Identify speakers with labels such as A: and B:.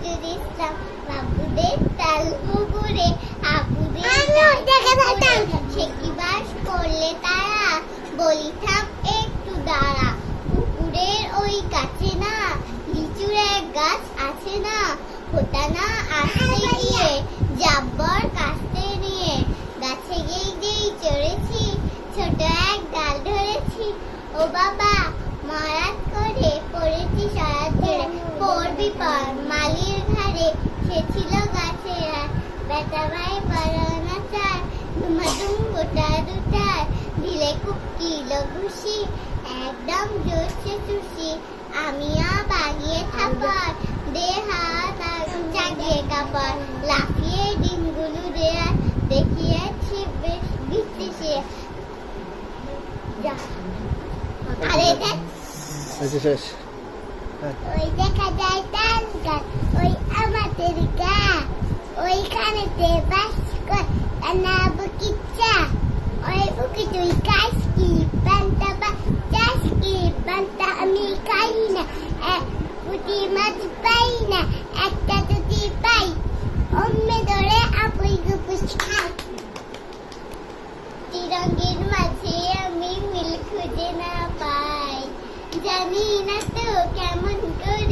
A: নজরুল ইসলাম বাবুদের তাল পুকুরে আপুদের সে কি বাস করলে তারা বলি থাম একটু দাঁড়া পুকুরের ওই কাছে না লিচুর এক গাছ আছে না ওটা না আসতে গিয়ে জাব্বর কাস্তে নিয়ে গাছে যেই চড়েছি ছোট এক ডাল ধরেছি ও বাবা মারাত করে পড়েছি সারা জেড়ে পড়বি পর মালির ঘাড়ে সে ছিল গাছের আর বেটা ভাই পারানা চার ধুমাধুম গোটা দুটার দিলে খুব কিলো খুশি একদম জোরছে চুষি আমিও বাগিয়ে থাপার দে হাত আর জাগিয়ে কাপড় লাফিয়ে ডিমগুলো দেয়া দেখিয়েছি বেশ বিচ্ছিসে আরে দেখ
B: আচ্ছা শেষ
A: ওই দেখা যায় তাল গাছ ওই আমাদের গা ওইখানেতে বাস কর না বুকিচ্ছা ওই বুকি তুই কাজ কি বান্তা বা চাষ কি বান্তা আমি খাই না পুঁটি মাছ পাই না একটা যদি পাই অম্মে ধরে আপুই গুপুস খাই তিরঙ্গের মাঝে আমি মিল খুঁজে না পাই জানি না তো কেমন করে